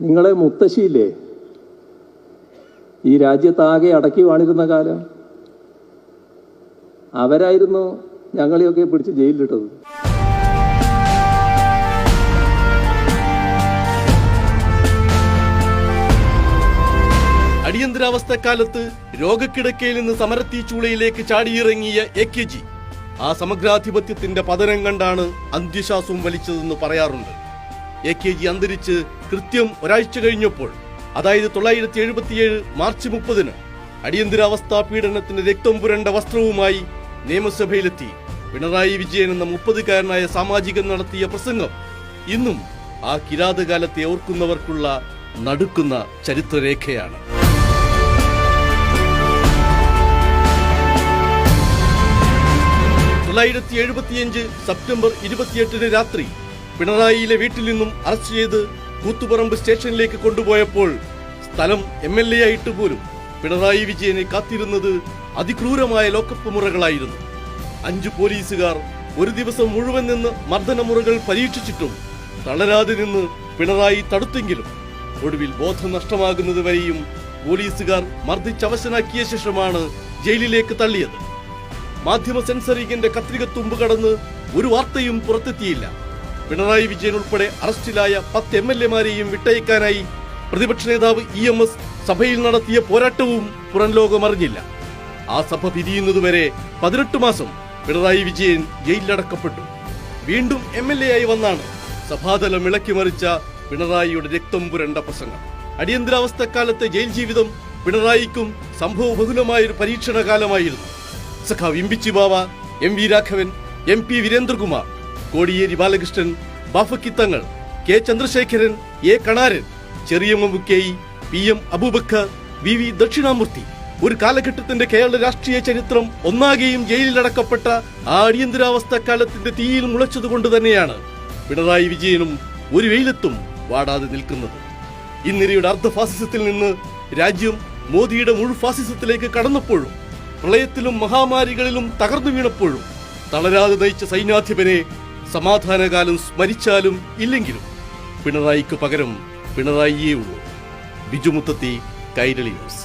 നിങ്ങളെ മുത്തശ്ശിയില്ലേ ഈ രാജ്യത്താകെ അടക്കി വാണിരുന്ന കാലം? അവരായിരുന്നു ഞങ്ങളെയൊക്കെ പിടിച്ച് ജയിലിലിട്ടത്. അടിയന്തരാവസ്ഥക്കാലത്ത് രോഗക്കിടക്കയിൽ നിന്ന് സമരത്തീ ചൂളയിലേക്ക് ചാടിയിറങ്ങിയ AKG ആ സമഗ്രാധിപത്യത്തിന്റെ പതനം കണ്ടാണ് അന്ത്യശ്വാസവും വലിച്ചതെന്ന് പറയാറുണ്ട്. AKG അന്തരിച്ച് കൃത്യം ഒരാഴ്ച കഴിഞ്ഞപ്പോൾ, അതായത് 1977 മാർച്ച് 30-ന് അടിയന്തരാവസ്ഥാ പീഡനത്തിന് രക്തം പുരണ്ട വസ്ത്രവുമായി നിയമസഭയിലെത്തി പിണറായി വിജയൻ എന്ന 30-കാരനായ സാമാജികൻ നടത്തിയ പ്രസംഗം ഇന്നും ആ കിരാതകാലത്തെ ഓർക്കുന്നവർക്കുള്ള നടുക്കുന്ന ചരിത്രരേഖയാണ്. സെപ്റ്റംബർ 28-ന് രാത്രി പിണറായിയിലെ വീട്ടിൽ നിന്നും അറസ്റ്റ് ചെയ്ത് കൂത്തുപറമ്പ് സ്റ്റേഷനിലേക്ക് കൊണ്ടുപോയപ്പോൾ സ്ഥലം MLA ആയിട്ട് പോലും പിണറായി വിജയനെ കാത്തിരുന്നത് അതിക്രൂരമായ ലോക്കപ്പ് മുറകളായിരുന്നു. 5 പോലീസുകാർ ഒരു ദിവസം മുഴുവൻ നിന്ന് മർദ്ദനമുറകൾ പരീക്ഷിച്ചിട്ടും തളരാതെ നിന്ന് പിണറായി തടുത്തെങ്കിലും ഒടുവിൽ ബോധം നഷ്ടമാകുന്നത് വരെയും പോലീസുകാർ മർദ്ദിച്ചവശനാക്കിയ ശേഷമാണ് ജയിലിലേക്ക് തള്ളിയത്. മാധ്യമ സെൻസറിങ്ങിന്റെ കത്രികത്തുമ്പ് കടന്ന് ഒരു വാർത്തയും പുറത്തെത്തിയില്ല. പിണറായി വിജയൻ ഉൾപ്പെടെ അറസ്റ്റിലായ 10 MLA-മാരെയും വിട്ടയക്കാനായി പ്രതിപക്ഷ നേതാവ് EMS സഭയിൽ നടത്തിയ പോരാട്ടവും പുറം ലോകം അറിഞ്ഞില്ല. ആ സഭ പിരിയുന്നതുവരെ 18 മാസം പിണറായി വിജയൻ ജയിലിലടക്കപ്പെട്ടു. വീണ്ടും MLA ആയി വന്നാണ് സഭാതലം ഇളക്കിമറിച്ച പിണറായിയുടെ രക്തം പുരണ്ട പ്രസംഗം. അടിയന്തരാവസ്ഥക്കാലത്തെ ജയിൽ ജീവിതം പിണറായിക്കും സംഭവബഹുലമായൊരു പരീക്ഷണകാലമായിരുന്നു. സഖാവ് ഇമ്പിച്ചി ബാവ, MV Raghavan, MP Veerendrakumar, Kodiyeri Balakrishnan, Bafaqi Thangal, K Chandrasekharan, A Kanaran, ചെറിയമ്മ മുക്കേയി, PM Abubakar, VV Dakshinamurthy, ഒരു കാലഘട്ടത്തിന്റെ കേരള രാഷ്ട്രീയ ചരിത്രം ഒന്നാകെയും ജയിലിലടക്കപ്പെട്ട ആ അടിയന്തരാവസ്ഥക്കാലത്തിന്റെ തീയിൽ മുളച്ചതുകൊണ്ട് തന്നെയാണ് പിണറായി വിജയനും ഒരു വെയിലത്തും വാടാതെ നിൽക്കുന്നത്. ഇന്ദിരയുടെ അർദ്ധ ഫാസിസത്തിൽ നിന്ന് രാജ്യം മോദിയുടെ മുഴു ഫാസിസത്തിലേക്ക് കടന്നപ്പോഴും പ്രളയത്തിലും മഹാമാരികളിലും തകർന്നു വീണപ്പോഴും തളരാതെ നയിച്ച സൈന്യാധിപനെ സമാധാനകാലം സ്മരിച്ചാലും ഇല്ലെങ്കിലും പിണറായിക്ക് പകരം പിണറായിയേ ഉള്ളൂ. ബിജു മുത്തത്തി, കൈരളി ന്യൂസ്.